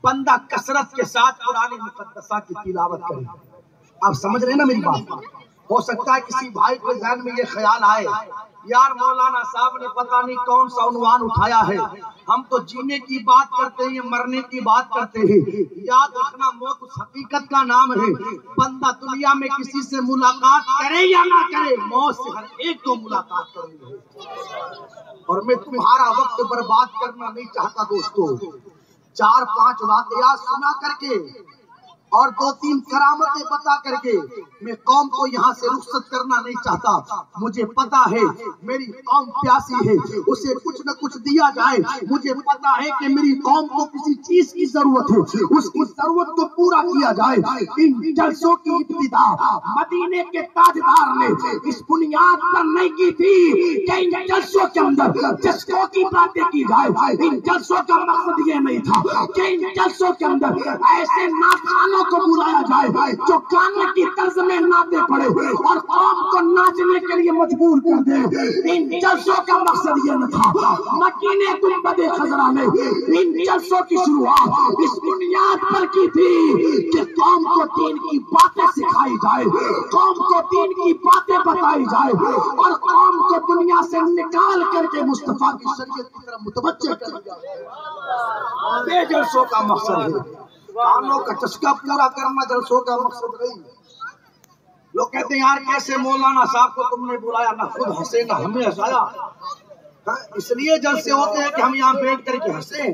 Speaker 1: بندہ کثرت کے ساتھ قرآن مقدسہ کی تلاوت کرے۔ آپ سمجھ رہے ہیں نا میری بات؟ ہو سکتا ہے کسی بھائی کے ذہن میں یہ خیال آئے یار مولانا صاحب نے پتہ نہیں کون سا عنوان اٹھایا ہے، ہم تو جینے کی بات کرتے ہیں مرنے کی بات کرتے ہیں۔ یاد رکھنا موت اس حقیقت کا نام ہے، بندہ دنیا میں کسی سے ملاقات کرے یا نہ کرے موت سے ہر ایک کو ملاقات کرنی ہے۔ اور میں تمہارا وقت برباد کرنا نہیں چاہتا دوستو، 4-5 واقعات سنا کر کے اور 2-3 کرامتیں بتا کر کے میں قوم کو یہاں سے رخصت کرنا نہیں چاہتا۔ مجھے پتا ہے میری قوم پیاسی ہے، اسے کچھ نہ کچھ دیا جائے، مجھے پتا ہے کہ میری قوم کو کسی چیز کی ضرورت ہے، اس کی ضرورت کو پورا کیا جائے۔ ان جلسوں کی ابتدا مدینے کے تاجدار نے اس بنیاد پر نہیں کی تھی کہ ان جلسوں کے اندر جشنوں کی باتیں کی جائے، ان جلسوں کا مقصد یہ نہیں تھا کہ ان جلسوں کے اندر ایسے ناخوانوں کو بلایا جائے جو گانے کی طرز میں نعتیں پڑھے اور قوم کو ناچنے کے لیے مجبور کر دے۔ ان جلسوں کا مقصد یہ نہ تھا۔ مکینے گنبد خضرا میں ان جلسوں کی شروعات اس بنیاد پر کی تھی کہ قوم کو دین کی باتیں سکھائی جائے، قوم کو دین کی باتیں بتائی جائے اور قوم کو دنیا سے نکال کر کے مصطفیٰ کی شریعت کی طرف متوجہ کر دیا۔ یہ جلسوں کا مقصد ہے، کانوں کا چسکا پورا کرنا جلسوں کا مقصد نہیں۔ لوگ کہتے ہیں یار کیسے مولانا صاحب کو تم نے بلایا، نہ خود ہنسے نہ ہمیں ہنسایا۔ اس لیے جلسے ہوتے ہیں کہ ہم یہاں بیٹھ کر کے ہنسیں،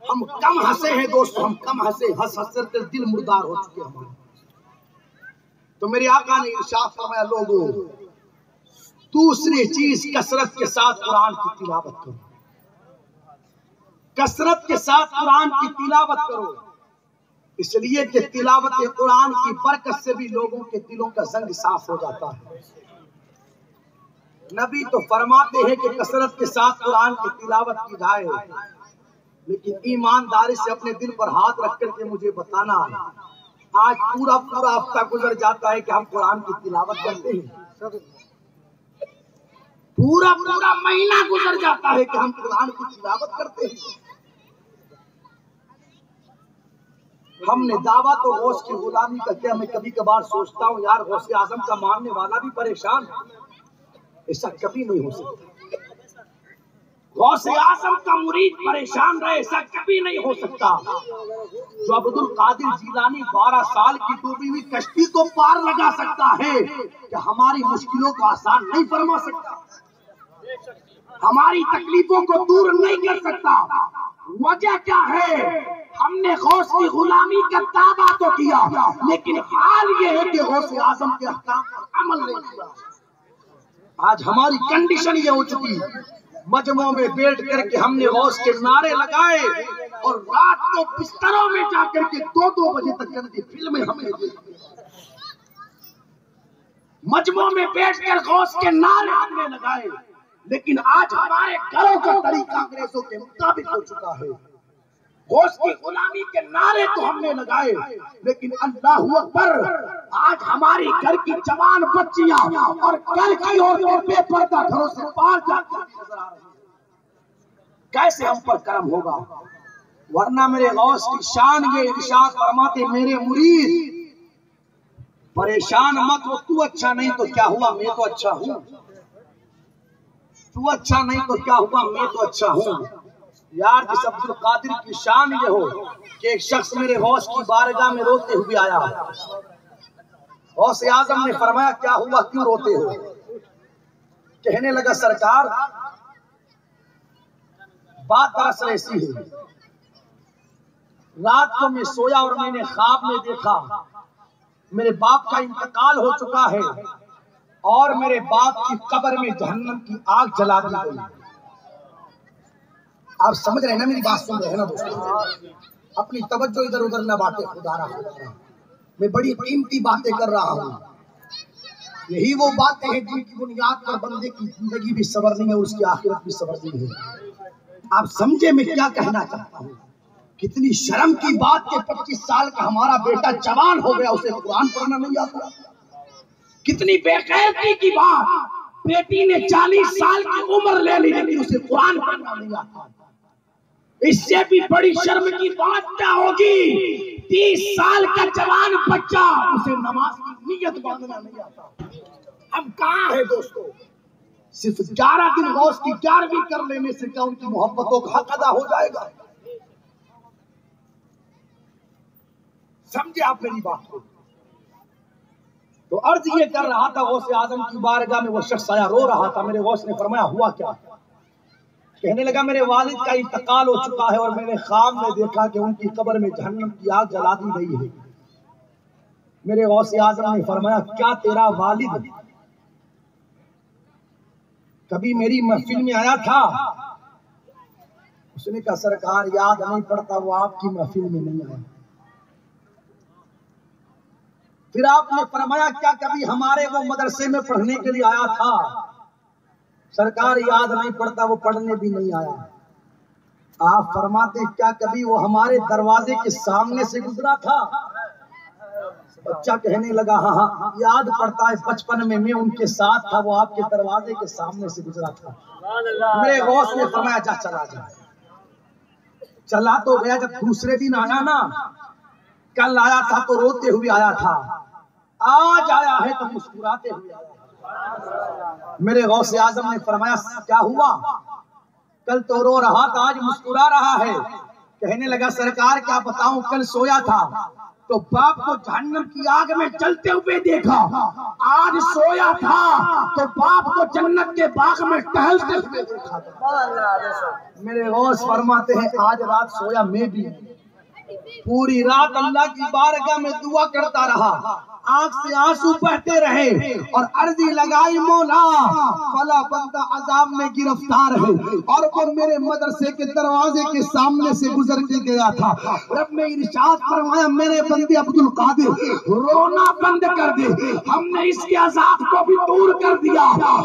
Speaker 1: ہم کم ہنسے ہیں دوستو، ہم کم ہنسے، ہنس کر دل مردار ہو چکے ہمارے۔ تو میرے آقا نے ارشاد فرمایا لوگوں دوسری چیز کثرت کے ساتھ قرآن کی تلاوت کرو، کثرت کے ساتھ قرآن کی تلاوت کرو۔ اس لیے کہ تلاوت قرآن کی برکت سے بھی لوگوں کے دلوں کا زنگ صاف ہو جاتا ہے۔ نبی تو فرماتے ہیں کہ کثرت کے ساتھ قرآن کی تلاوت کی جائے، لیکن ایمانداری سے اپنے دل پر ہاتھ رکھ کر کے مجھے بتانا، آج پورا ہفتہ گزر جاتا ہے کہ ہم قرآن کی تلاوت کرتے ہیں، پورا مہینہ گزر جاتا ہے کہ ہم قرآن کی تلاوت کرتے ہیں۔ ہم نے دعویٰ تو غوث کی غلامی کا کیا؟ میں کبھی کبھار سوچتا ہوں یار غوث اعظم کا ماننے والا بھی پریشان، ایسا کبھی نہیں ہو سکتا۔ غوث اعظم کا مرید پریشان رہے، ایسا کبھی نہیں ہو سکتا۔ جو عبد القادر جیلانی 12 سال کی ڈوبی ہوئی کشتی کو پار لگا سکتا ہے، کہ ہماری مشکلوں کو آسان نہیں فرما سکتا، ہماری تکلیفوں کو دور نہیں کر سکتا۔ وجہ کیا ہے؟ ہم نے غوث کی غلامی کا دعویٰ تو کیا، لیکن حال یہ ہے کہ غوث اعظم کے احکام پر عمل نہیں کیا۔ آج ہماری کنڈیشن یہ ہو چکی، مجمعوں میں بیٹھ کر کے ہم نے غوث کے نعرے لگائے، اور رات کو بستروں میں جا کر کے 2 بجے تک کی فلمیں ہمیں دیکھی۔ مجمعوں میں بیٹھ کر غوث کے نعرے ہم نے لگائے، لیکن آج ہمارے گھروں کا طریقہ انگریزوں کے مطابق ہو چکا ہے۔ غوث کی غلامی کے نعرے تو ہم نے لگائے، لیکن اللہ اکبر، آج ہماری گھر کی جوان بچیاں اور گھر کی عورتیں بے پردہ گھروں سے باہر جاتی نظر آ رہی ہیں۔ کیسے ہم پر کرم ہوگا؟ ورنہ میرے غوث کی شان یہ ارشاد فرماتے، میرے مرید پریشان مت ہو، تو اچھا نہیں تو کیا ہوا، میں تو اچھا ہوں، تو اچھا نہیں تو کیا ہوا، میں تو اچھا ہوں۔ یار جس عبد القادر کی شان یہ ہو کہ ایک شخص میرے غوث کی بارگاہ میں روتے ہوئے آیا، غوث اعظم نے فرمایا کیا ہوا، کیوں روتے ہو؟ کہنے لگا سرکار بات دراصل ایسی ہے، رات کو میں سویا اور میں نے خواب میں دیکھا میرے باپ کا انتقال ہو چکا ہے، اور میرے باپ کی قبر میں جہنم کی آگ جلا دی گئی۔ آپ سمجھ رہے ہیں نا، میری بات سن رہے ہیں نا دوستو؟ اپنی توجہ ادھر ادھر نہ باتیں، خدا رہا میں بڑی قیمتی باتیں کر رہا ہوں۔ یہی وہ باتیں ہیں جن کی بنیاد پر بندے کی زندگی بھی سنورنی ہے، اس کی آخرت بھی سنورنی ہے۔ آپ سمجھے میں کیا کہنا چاہتا ہوں؟ کتنی شرم کی بات کہ 25 سال کا ہمارا بیٹا جوان ہو گیا، اسے قرآن پڑھنا نہیں آتا۔ کتنی بے غیرتی کی بات، بیٹی نے 40 سال کی عمر لے لی لیکن اسے قرآن پڑھنا نہیں آتا۔ اس سے بھی بڑی شرم کی بات کیا ہوگی، 30 سال کا جوان بچہ اسے نماز کی نیت باندھنا نہیں آتا۔ اب کہاں ہے دوستو؟ صرف 11 دن غوث کی 11ویں کر لینے سے کیا ان کی محبتوں کا حق ادا ہو جائے گا؟ سمجھے آپ میری بات کو؟ تو عرض یہ کر رہا تھا، غوث اعظم کی بارگاہ میں وہ شخص آیا، رو رہا تھا۔ میرے غوث نے فرمایا ہوا کیا؟ کہنے لگا میرے والد کا انتقال ہو چکا ہے، اور میں نے خواب میں دیکھا کہ ان کی قبر میں جہنم کی آگ جلا دی گئی ہے۔ میرے غوث اعظم نے فرمایا کیا تیرا والد کبھی میری محفل میں آیا تھا؟ اس نے کہا سرکار یاد نہیں پڑتا، وہ آپ کی محفل میں نہیں آیا۔ پھر آپ نے فرمایا کیا کبھی ہمارے وہ مدرسے میں پڑھنے کے لیے آیا تھا؟ سرکار یاد نہیں پڑتا، وہ پڑھنے بھی نہیں آیا۔ آپ فرماتے کیا کبھی وہ ہمارے دروازے کے سامنے سے گزرا تھا؟ بچہ کہنے لگا ہاں ہاں یاد پڑتا ہے، بچپن میں ان کے ساتھ تھا، وہ آپ کے دروازے کے سامنے سے گزرا تھا۔ میرے غوث نے فرمایا جا چلا جا۔ چلا تو گیا، جب دوسرے دن آیا نا، کل آیا تھا تو روتے ہوئے آیا تھا، آج آیا ہے تو مسکراتے ہوئے آیا ہے۔ میرے غوث اعظم نے فرمایا کیا ہوا؟ کل تو رو رہا تھا، آج مسکرا رہا ہے۔ کہنے لگا سرکار کیا بتاؤں، کل سویا تھا تو باپ کو جہنم کی آگ میں جلتے ہوئے دیکھا، آج سویا تھا تو باپ کو جنت کے باغ میں ٹہلتے ہوئے دیکھا۔ میرے غوث فرماتے ہیں آج رات سویا میں بھی، پوری رات اللہ کی بارگاہ میں دعا کرتا رہا، آنکھ سے آنسو بہتے رہے اور عرضی لگائی مولا فلا بندہ عذاب میں گرفتار ہے اور وہ میرے مدرسے کے دروازے کے سامنے سے گزر کے گیا تھا. رب نے ارشاد فرمایا میرے بندے عبد القادر رونا بند کر دے, ہم نے اس کے عذاب کو بھی دور کر دیا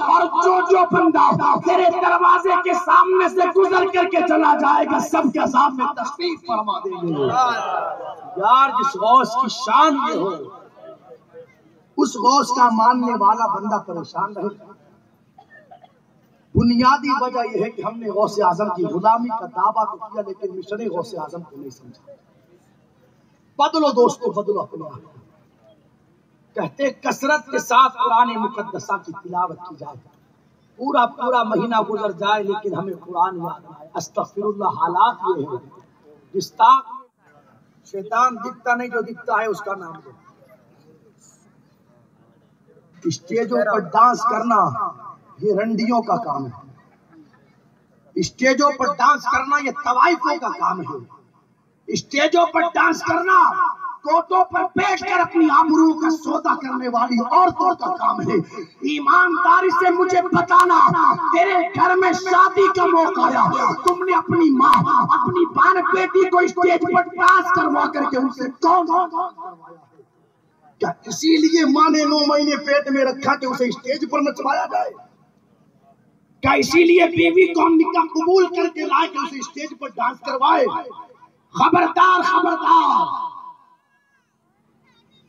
Speaker 1: اور جو بندہ تیرے دروازے کے سامنے سے گزر کر کے چلا جائے گا سب کے عذاب میں تخفیف فرما دیں گے. یار جس غوث کی شان یہ ہو اس غوث کا ماننے والا بندہ پریشان رہے. بنیادی وجہ یہ ہے کہ ہم نے غوث اعظم کی غلامی کا دعویٰ تو کیا لیکن مشن غوث اعظم کو نہیں سمجھا. بدلو دوستو بدلو اپنے آپ کو. کہتے کثرت کے ساتھ قرآن مقدسہ کی تلاوت کی جائے, پورا مہینہ گزر جائے لیکن ہمیں قرآن یاد نہ آئے. استغفر اللہ. حالات یہ ہے جس طاق شیطان دکھتا نہیں, جو دکھتا ہے اس کا نام دو. اسٹیجوں پر ڈانس کرنا یہ رنڈیوں کا کام ہے. اسٹیجوں پر ڈانس کرنا یہ طوائفوں کا کام ہے. اسٹیجوں پر ڈانس کرنا کوٹوں پر بیٹھ کر اپنی آبرو کا سودا کرنے والی عورتوں کا کام ہے. ایمانداری سے مجھے بتانا تیرے گھر میں شادی کا موقع آیا, تم نے اپنی ماں اپنی بہن بیٹی کو اسٹیج پر ڈانس کروا کر کے ان سے کون کیا اسی لیے ماں نے 9 مہینے پیٹ میں رکھا کہ اسے اسٹیج پر نچوایا جائے؟ کیا اسی لیے بیوی کو نکاح قبول کر کے لائے کہ اسے اسٹیج پر ڈانس کروائے؟ خبردار خبردار.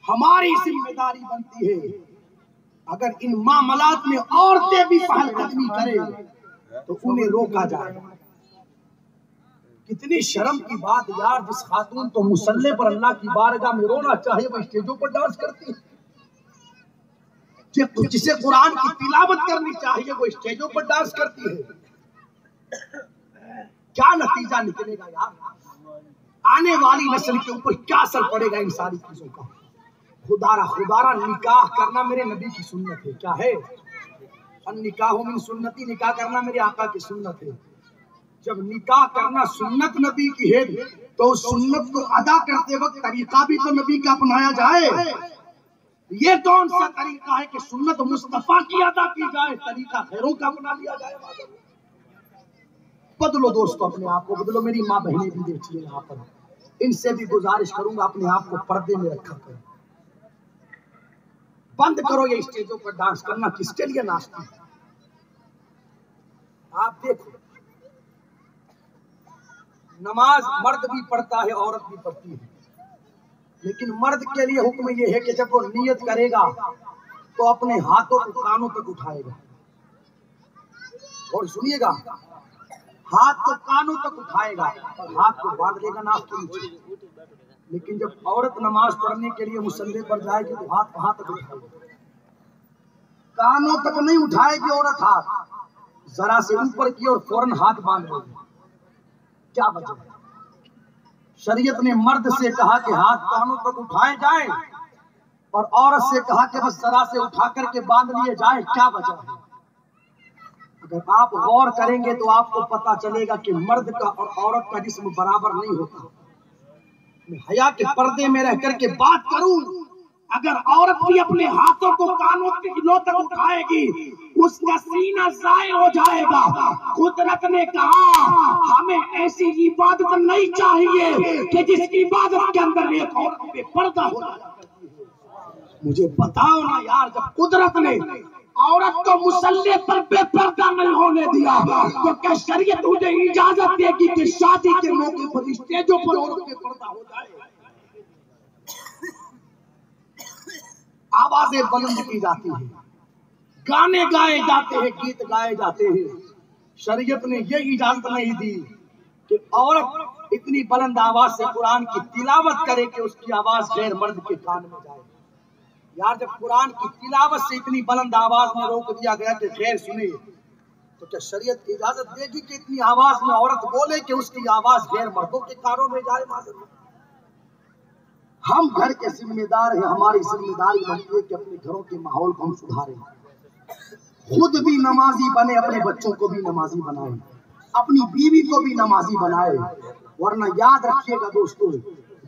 Speaker 1: ہماری ذمہ داری بنتی ہے اگر ان معاملات میں عورتیں بھی پہل قدمی کریں تو انہیں روکا جائے. کتنی شرم کی بات یار, جس خاتون تو مصلی پر اللہ کی بارگاہ میں رونا چاہے وہ اسٹیجوں پر ڈانس کرتی ہے. جسے قرآن کی تلاوت کرنی چاہیے وہ اسٹیجوں پر ڈانس کرتی ہے. کیا نتیجہ نکلے گا یار؟ آنے والی نسل کے اوپر کیا اثر پڑے گا ان ساری چیزوں کا؟ خدارا نکاح کرنا میرے نبی کی سنت ہے. کیا ہے؟ النکاح من سنتی, نکاح کرنا میرے آقا کی سنت ہے. جب نکاح کرنا سنت نبی کی ہے تو اس سنت کو ادا کرتے وقت طریقہ بھی تو نبی کا اپنایا جائے. یہ کون سا طریقہ ہے کہ سنت مصطفیٰ کی ادا کی جائے, طریقہ غیروں کا اپنا لیا جائے؟ بدلو دوستو اپنے آپ کو بدلو. میری ماں بہنیں بھی دیکھیے یہاں پر, ان سے بھی گزارش کروں گا اپنے آپ کو پردے میں رکھا کریں. بند کرو یہ اسٹیجوں پر ڈانس کرنا. کس کے لیے ناچتے ہیں آپ؟ دیکھو نماز مرد بھی پڑھتا ہے عورت بھی پڑھتی ہے, لیکن مرد کے لیے حکم یہ ہے کہ جب وہ نیت کرے گا تو اپنے ہاتھوں کو کانوں تک اٹھائے گا. اور سنیے گا, ہاتھ کو کانوں تک اٹھائے گا اور ہاتھ کو باندھ لے گا ناک کے نیچے. لیکن جب عورت نماز پڑھنے کے لیے مصلی پر جائے گی تو ہاتھ کہاں تک اٹھائے گی؟ کانوں تک نہیں اٹھائے گی عورت, ہاتھ ذرا سے اوپر کی اور فوراً ہاتھ باندھ لے گی. کیا وجہ ہے؟ شریعت نے مرد سے کہا کہ ہاتھ کانوں تک اٹھائے جائیں اور عورت سے کہا کہ بس ذرا سے اٹھا کر کے باندھ لیے جائیں. کیا وجہ ہے؟ اگر آپ غور کریں گے تو آپ کو پتا چلے گا کہ مرد کا اور عورت کا جسم برابر نہیں ہوتا. میں حیا کے پردے میں رہ کر کے بات کروں, اگر عورت بھی اپنے ہاتھوں کو کانوں تک اٹھائے گی اس کا سینہ ظاہر ہو جائے گا. قدرت نے کہا ہمیں ایسی عبادت نہیں چاہیے کہ جس کی عبادت کے اندر ایک عورت بے پردہ ہو جائے. مجھے بتاؤ نا یار, جب قدرت نے عورت کو مصلی پر بے پردہ نہیں ہونے دیا تو کیا شریعت انہیں اجازت دے گی کہ شادی کے موقع پر اسٹیجوں پر عورت بے پردہ ہو جائے؟ آوازیں بلند کی جاتی ہیں, گانے گائے جاتے ہیں, گیت گائے جاتے ہیں. شریعت نے یہ اجازت نہیں دی کہ عورت اتنی بلند آواز سے قرآن کی تلاوت کرے کہ اس کی آواز غیر مرد کے کان میں جائے. یار جب قرآن کی تلاوت سے اتنی بلند آواز میں روک دیا گیا کہ غیر سنے تو کیا شریعت اجازت دے گی کہ اتنی آواز میں عورت بولے کہ اس کی آواز غیر مردوں کے کانوں میں جائے؟ ہم گھر کے ذمہ دار ہیں, ہماری ذمہ داری بنتی ہے کہ اپنے گھروں کے ماحول کو ہم سدھاریں, خود بھی نمازی بنے, اپنے بچوں کو بھی نمازی بنائیں, اپنی بیوی کو بھی نمازی بنائے. ورنہ یاد رکھیے گا دوستو,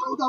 Speaker 1: 14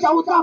Speaker 1: 14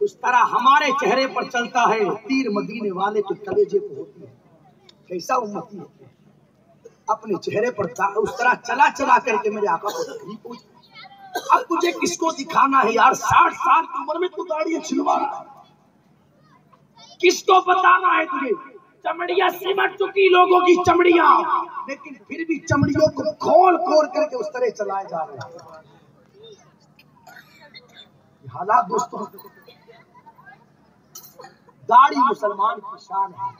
Speaker 1: اس طرح ہمارے چہرے پر چلتا ہے تیر مدینے والے کے کلیجے پہ ہوتی ہے. کیسا امتی ہے اپنے چہرے پر اس طرح چلا چلا کر کے میرے آقا کو تکلیف ہوئی. اب تجھے کس کو دکھانا ہے یار؟ 60 سال کی عمر میں تو داڑھی چھلوا رہا ہے. کس کو بتانا ہے تجھے؟ چمڑیاں سمٹ چکی لوگوں کی چمڑیاں، لیکن پھر بھی چمڑیوں کو کھول کھول کر کے اس طرح چلائے جا رہے ہیں. حالات دوستوں، داڑھی مسلمان کی شان ہے،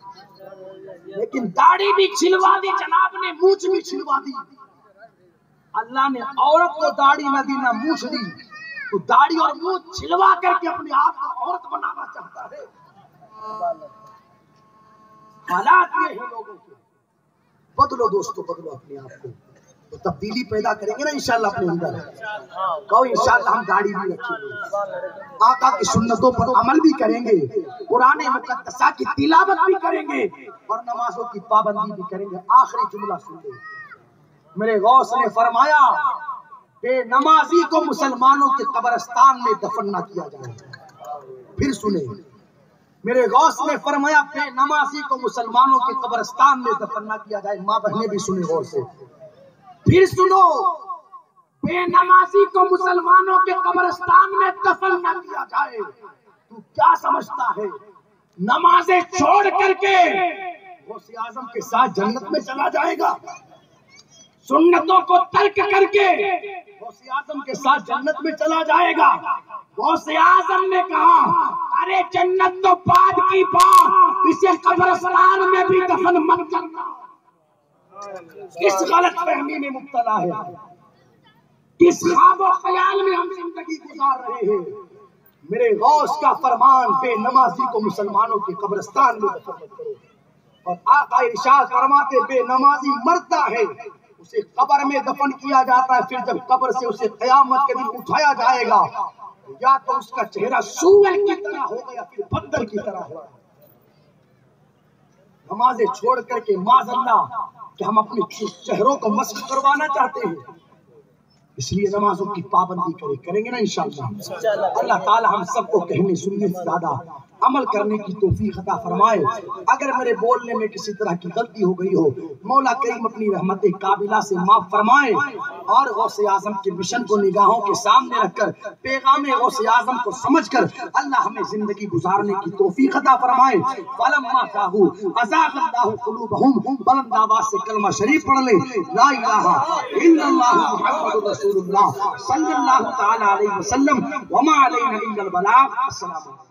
Speaker 1: لیکن داڑھی بھی چھلوا دی جناب نے، مونچھ بھی چھلوا دی. اللہ نے عورت کو داڑھی نہ دی نہ مونچھ دی، تو داڑھی اور مونچھ چھلوا کر کے اپنے آپ کو عورت بنانا چاہتا ہے. حالات یہ ہیں لوگوں کے. بدلو دوستو، بدلو اپنے آپ کو، تو تبدیلی پیدا کریں گے نا انشاءاللہ اپنے اندر. کہو انشاءاللہ ہم داڑھی بھی رکھیں گے، آقا کی سنتوں پر عمل بھی کریں گے، قرآن مقدسہ کی تلاوت بھی کریں گے، اور نمازوں کی پابندی بھی کریں گے. آخری جملہ سن لیں. میرے غوث نے فرمایا بے نمازی کو مسلمانوں کے قبرستان میں دفن نہ کیا جائے. پھر سنیں، میرے غوث نے فرمایا بے نمازی کو مسلمانوں کے قبرستان میں دفن نہ کیا جائے. ماں بہنیں بھی سنیں غور سے. پھر سنو، بے نمازی کو مسلمانوں کے قبرستان میں دفن نہ کیا جائے. تو کیا سمجھتا ہے نمازیں چھوڑ کر کے غوث اعظم کے ساتھ جنت میں چلا جائے گا؟ سنتوں کو ترک کر کے غوث اعظم کے ساتھ جنت میں چلا جائے گا؟ غوث اعظم نے کہا ارے جنت تو بعد کی بات، اسے قبرستان میں بھی دفن مت کرنا. کس غلط فہمی میں مبتلا ہے، کس خواب و خیال میں ہم زندگی گزار رہے ہیں؟ میرے غوث کا فرمان بے نمازی کو مسلمانوں کے قبرستان میں دفن مت کرو. اور آقا ارشاد فرماتے بے نمازی مرتا ہے، اسے قبر میں دفن کیا جاتا ہے، پھر جب قبر سے اسے قیامت کے دن اٹھایا جائے گا، یا تو اس کا چہرہ سور کی طرح ہوگا یا پھر بندر کی طرح ہوگا. نمازیں چھوڑ کر کے معاذ اللہ کہ ہم اپنے چہروں کو مسخ کروانا چاہتے ہیں، اس لیے نمازوں کی پابندی کریں گے نا انشاءاللہ. اللہ تعالی ہم سب کو کہنے سننے سے زیادہ عمل کرنے کی توفیق عطا فرمائے. اگر میرے بولنے میں کسی طرح کی غلطی ہو گئی ہو، مولا کریم اپنی رحمت قابلہ سے معاف فرمائے، اور غوث اعظم کے مشن کو نگاہوں کے سامنے رکھ کر پیغام غوث اعظم کو سمجھ کر اللہ ہمیں زندگی گزارنے کی توفیق عطا فرمائے. فلما ذاقوا ازاغ اللہ قلوبہم. بلند آواز سے کلمہ شریف پڑھ لیں، لا الہ الا اللہ محمد رسول اللہ صلی اللہ تعالی علیہ وسلم، وما علینا الا البلاغ. السلام علیکم.